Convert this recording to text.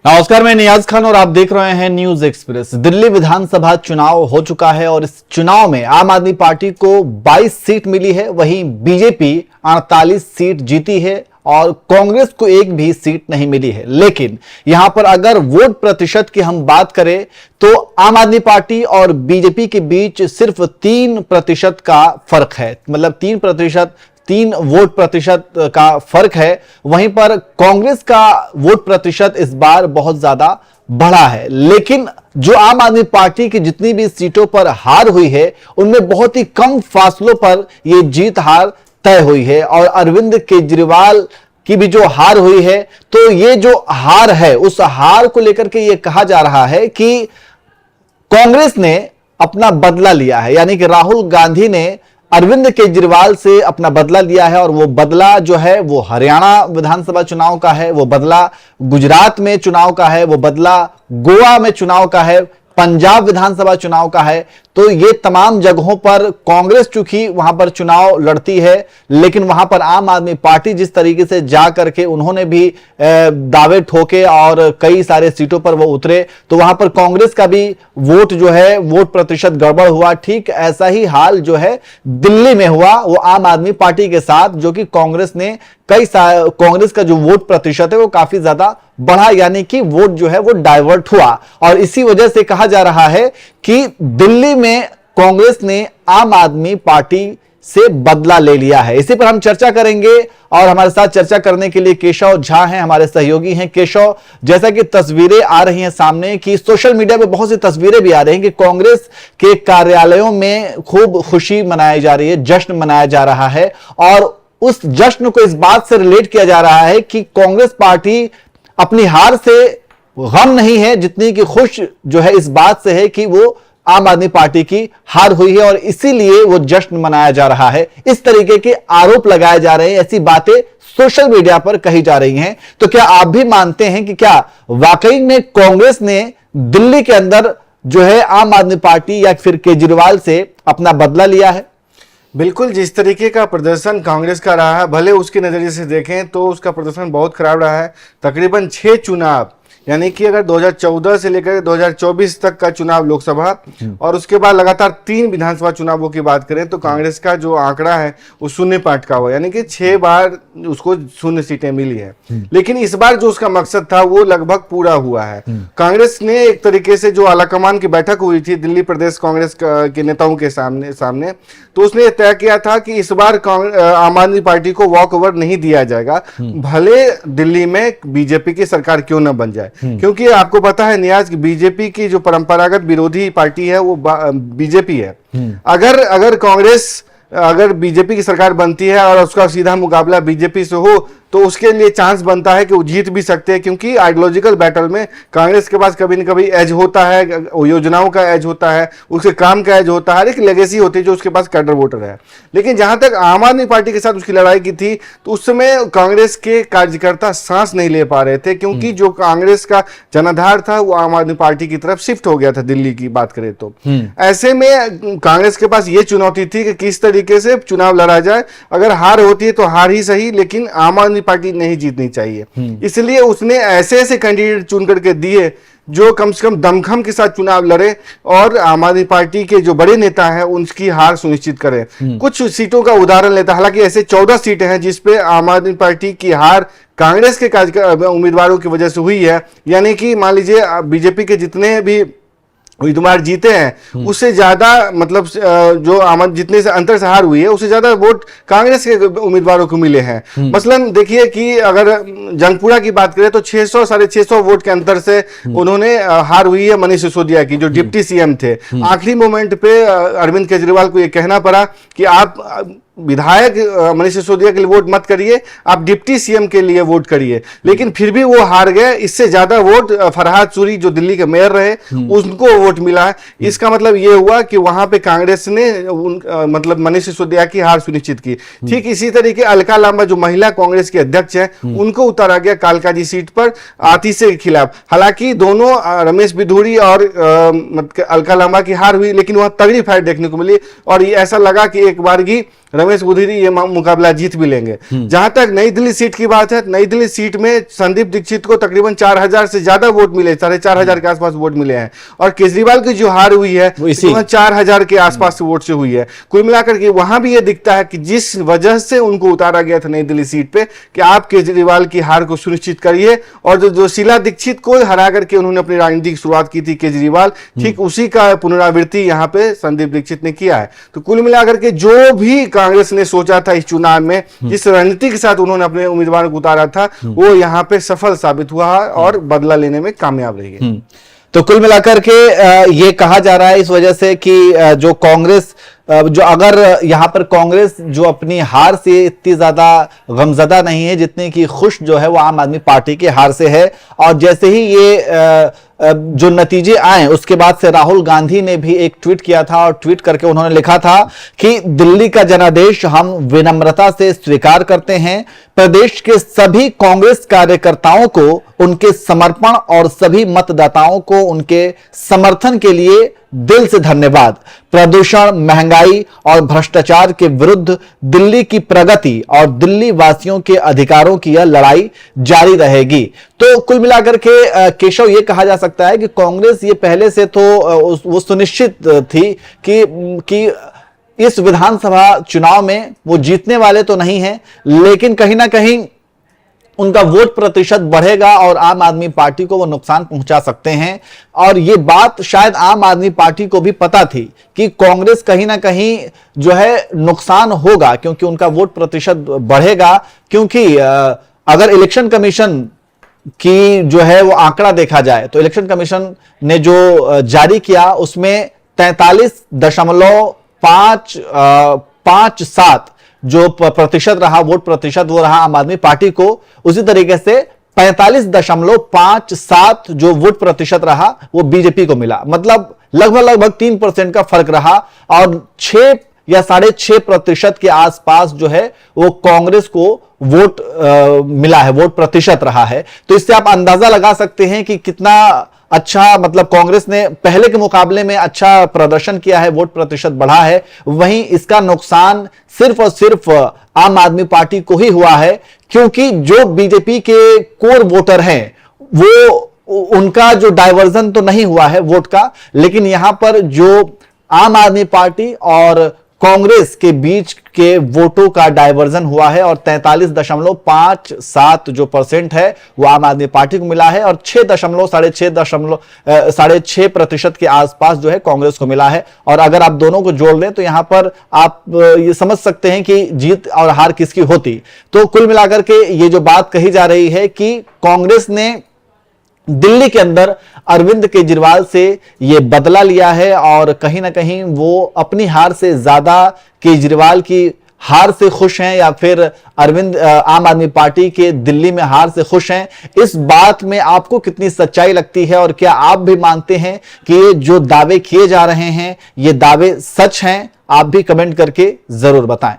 नमस्कार, मैं नियाज खान और आप देख रहे हैं न्यूज एक्सप्रेस। दिल्ली विधानसभा चुनाव हो चुका है और इस चुनाव में आम आदमी पार्टी को 22 सीट मिली है, वहीं बीजेपी 48 सीट जीती है और कांग्रेस को एक भी सीट नहीं मिली है। लेकिन यहां पर अगर वोट प्रतिशत की हम बात करें तो आम आदमी पार्टी और बीजेपी के बीच सिर्फ 3% का फर्क है, मतलब 3 वोट प्रतिशत का फर्क है। वहीं पर कांग्रेस का वोट प्रतिशत इस बार बहुत ज्यादा बढ़ा है। लेकिन जो आम आदमी पार्टी की जितनी भी सीटों पर हार हुई है उनमें बहुत ही कम फासलों पर यह जीत हार तय हुई है। और अरविंद केजरीवाल की भी जो हार हुई है, तो ये जो हार है उस हार को लेकर के ये कहा जा रहा है कि कांग्रेस ने अपना बदला लिया है, यानी कि राहुल गांधी ने अरविंद केजरीवाल से अपना बदला लिया है। और वो बदला जो है वो हरियाणा विधानसभा चुनाव का है, वो बदला गुजरात में चुनाव का है, वो बदला गोवा में चुनाव का है, पंजाब विधानसभा चुनाव का है। तो ये तमाम जगहों पर कांग्रेस चूंकि वहां पर चुनाव लड़ती है, लेकिन वहां पर आम आदमी पार्टी जिस तरीके से जा करके उन्होंने भी दावे ठोके और कई सारे सीटों पर वो उतरे, तो वहां पर कांग्रेस का भी वोट जो है वोट प्रतिशत गड़बड़ हुआ। ठीक ऐसा ही हाल जो है दिल्ली में हुआ, वो आम आदमी पार्टी के साथ, जो कि कांग्रेस ने कांग्रेस का जो वोट प्रतिशत है वो काफी ज्यादा बढ़ा, यानी कि वोट जो है वो डाइवर्ट हुआ। और इसी वजह से कहा जा रहा है कि दिल्ली में कांग्रेस ने आम आदमी पार्टी से बदला ले लिया है। इसी पर हम चर्चा करेंगे और हमारे साथ चर्चा करने के लिए केशव झा हैं, हमारे सहयोगी हैं। केशव, जैसा कि तस्वीरें आ रही हैं सामने कि सोशल मीडिया पे बहुत सी तस्वीरें भी आ रही हैं कि कांग्रेस के कार्यालयों में खूब खुशी मनाई जा रही है, जश्न मनाया जा रहा है। और उस जश्न को इस बात से रिलेट किया जा रहा है कि कांग्रेस पार्टी अपनी हार से गम नहीं है जितनी कि खुश जो है इस बात से है कि वो आम आदमी पार्टी की हार हुई है और इसीलिए वो जश्न मनाया जा रहा है। इस तरीके के आरोप लगाए जा रहे हैं, ऐसी बातें सोशल मीडिया पर कही जा रही हैं। तो क्या आप भी मानते हैं कि क्या वाकई में कांग्रेस ने दिल्ली के अंदर जो है आम आदमी पार्टी या फिर केजरीवाल से अपना बदला लिया है? बिल्कुल, जिस तरीके का प्रदर्शन कांग्रेस का रहा है, भले उसके नज़रिए से देखें तो उसका प्रदर्शन बहुत खराब रहा है। तकरीबन 6 चुनाव, यानी कि अगर 2014 से लेकर 2024 तक का चुनाव लोकसभा और उसके बाद लगातार 3 विधानसभा चुनावों की बात करें तो कांग्रेस का जो आंकड़ा है वो 0 पार्ट का हुआ, यानी कि 6 बार उसको 0 सीटें मिली है। लेकिन इस बार जो उसका मकसद था वो लगभग पूरा हुआ है। कांग्रेस ने एक तरीके से जो आलाकमान की बैठक हुई थी दिल्ली प्रदेश कांग्रेस के नेताओं के सामने तो उसने तय किया था कि इस बार आम आदमी पार्टी को वॉक ओवर नहीं दिया जाएगा, भले दिल्ली में बीजेपी की सरकार क्यों न बन जाए। क्योंकि आपको पता है नियाज की बीजेपी की जो परंपरागत विरोधी पार्टी है वो बीजेपी है। अगर बीजेपी की सरकार बनती है और उसका सीधा मुकाबला बीजेपी से हो तो उसके लिए चांस बनता है कि वो जीत भी सकते हैं, क्योंकि आइडियोलॉजिकल बैटल में कांग्रेस के पास कभी न कभी एज होता है, योजनाओं का एज होता है, उसके काम का एज होता है, हर एक लेगेसी होती है जो उसके पास कैडर वोटर है। लेकिन जहां तक आम आदमी पार्टी के साथ उसकी लड़ाई की थी तो उस समय कांग्रेस के कार्यकर्ता सांस नहीं ले पा रहे थे, क्योंकि जो कांग्रेस का जनाधार था वो आम आदमी पार्टी की तरफ शिफ्ट हो गया था। दिल्ली की बात करें तो ऐसे में कांग्रेस के पास ये चुनौती थी कि किस तरीके से चुनाव लड़ा जाए। अगर हार होती है तो हार ही सही, लेकिन आम आदमी पार्टी नहीं जीतनी चाहिए। इसलिए उसने ऐसे ऐसे कैंडिडेट चुन करके दिए जो कम से कम दमखम के साथ चुनाव लड़े और आम आदमी पार्टी के जो बड़े नेता हैं उनकी हार सुनिश्चित करें। कुछ सीटों का उदाहरण लेता, हालांकि ऐसे 14 सीटें हैं जिसपे आम आदमी पार्टी की हार कांग्रेस के उम्मीदवारों की वजह से हुई है। यानी कि मान लीजिए बीजेपी के जितने भी उम्मीदवार जीते हैं उससे ज्यादा, मतलब जो जितने से अंतर से हार हुई है उससे ज्यादा वोट कांग्रेस के उम्मीदवारों को मिले हैं। मसलन देखिए कि अगर जंगपुरा की बात करें तो 600-650 वोट के अंतर से उन्होंने हार हुई है मनीष सिसोदिया की, जो डिप्टी सीएम थे। आखिरी मोमेंट पे अरविंद केजरीवाल को यह कहना पड़ा कि आप विधायक मनीष सिसोदिया के लिए वोट मत करिए, आप डिप्टी सीएम के लिए वोट करिए, लेकिन फिर भी वो हार गए। इससे ज्यादा वोट फरहाद सूरी जो दिल्ली के मेयर रहे उनको वोट मिला है। इसका मतलब ये हुआ कि वहां पे कांग्रेस ने मतलब मनीष सिसोदिया की हार सुनिश्चित की। ठीक इसी तरीके अलका लांबा जो महिला कांग्रेस के अध्यक्ष है उनको उतारा गया कालकाजी सीट पर आतिशे के खिलाफ। हालांकि दोनों रमेश बिधूड़ी और अलका लांबा की हार हुई, लेकिन वहां तगड़ी फाइट देखने को मिली और ये ऐसा लगा कि एक बार ही रमेश बुधिरी ये मुकाबला जीत भी लेंगे। जहां तक नई दिल्ली सीट की बात है, नई दिल्ली सीट में संदीप दीक्षित को तकरीबन 4000 से ज्यादा वोट मिले, 4500 के आसपास वोट मिले हैं, और केजरीवाल की जो हार हुई है 4000 के आसपास वोट से हुई है। कुल मिलाकर के वहां भी ये दिखता है कि जिस वजह से उनको उतारा गया था नई दिल्ली सीट पे कि आप केजरीवाल की हार को सुनिश्चित करिए, और जो शीला दीक्षित को हरा करके उन्होंने अपनी राजनीति की शुरुआत की थी केजरीवाल, ठीक उसी का पुनरावृत्ति यहां पे संदीप दीक्षित ने किया है। तो कुल मिलाकर के जो भी कांग्रेस ने सोचा था इस चुनाव में, जिस रणनीति के साथ उन्होंने अपने उम्मीदवार को उतारा था, वो यहां पे सफल साबित हुआ और बदला लेने में कामयाब रही है। तो कुल मिलाकर के ये कहा जा रहा है इस वजह से कि जो कांग्रेस, जो अगर यहां पर कांग्रेस जो अपनी हार से इतनी ज्यादा गमजदा नहीं है जितनी कि खुश जो है वो आम आदमी पार्टी की हार से है। और जैसे ही ये जो नतीजे आए उसके बाद से राहुल गांधी ने भी एक ट्वीट किया था, और ट्वीट करके उन्होंने लिखा था कि दिल्ली का जनादेश हम विनम्रता से स्वीकार करते हैं। प्रदेश के सभी कांग्रेस कार्यकर्ताओं को उनके समर्पण और सभी मतदाताओं को उनके समर्थन के लिए दिल से धन्यवाद। प्रदूषण, महंगाई और भ्रष्टाचार के विरुद्ध दिल्ली की प्रगति और दिल्ली वासियों के अधिकारों की यह लड़ाई जारी रहेगी। तो कुल मिलाकर के केशव ये कहा जा सकता है कि कांग्रेस ये पहले से तो वो सुनिश्चित थी कि इस विधानसभा चुनाव में वो जीतने वाले तो नहीं है, लेकिन कहीं ना कहीं उनका वोट प्रतिशत बढ़ेगा और आम आदमी पार्टी को वो नुकसान पहुंचा सकते हैं। और ये बात शायद आम आदमी पार्टी को भी पता थी कि कांग्रेस कहीं ना कहीं जो है नुकसान होगा, क्योंकि उनका वोट प्रतिशत बढ़ेगा। क्योंकि अगर इलेक्शन कमीशन की जो है वो आंकड़ा देखा जाए तो इलेक्शन कमीशन ने जो जारी किया उसमें 43.57 जो प्रतिशत रहा, वोट प्रतिशत वो रहा आम आदमी पार्टी को। उसी तरीके से 45.57 जो वोट प्रतिशत रहा वो बीजेपी को मिला। मतलब लगभग 3% का फर्क रहा, और 6 या 6.5% के आसपास जो है वो कांग्रेस को वोट मिला है, वोट प्रतिशत रहा है। तो इससे आप अंदाजा लगा सकते हैं कि कितना अच्छा, मतलब कांग्रेस ने पहले के मुकाबले में अच्छा प्रदर्शन किया है, वोट प्रतिशत बढ़ा है। वहीं इसका नुकसान सिर्फ और सिर्फ आम आदमी पार्टी को ही हुआ है, क्योंकि जो बीजेपी के कोर वोटर हैं वो उनका जो डाइवर्जन तो नहीं हुआ है वोट का, लेकिन यहां पर जो आम आदमी पार्टी और कांग्रेस के बीच के वोटों का डाइवर्जन हुआ है, और 43.57 जो परसेंट है वो आम आदमी पार्टी को मिला है, और 6.6% के आसपास जो है कांग्रेस को मिला है। और अगर आप दोनों को जोड़ लें तो यहां पर आप ये समझ सकते हैं कि जीत और हार किसकी होती। तो कुल मिलाकर के ये जो बात कही जा रही है कि कांग्रेस ने दिल्ली के अंदर अरविंद केजरीवाल से ये बदला लिया है, और कहीं ना कहीं वो अपनी हार से ज्यादा केजरीवाल की हार से खुश हैं, या फिर अरविंद आम आदमी पार्टी के दिल्ली में हार से खुश हैं। इस बात में आपको कितनी सच्चाई लगती है, और क्या आप भी मानते हैं कि ये जो दावे किए जा रहे हैं ये दावे सच हैं? आप भी कमेंट करके जरूर बताएं।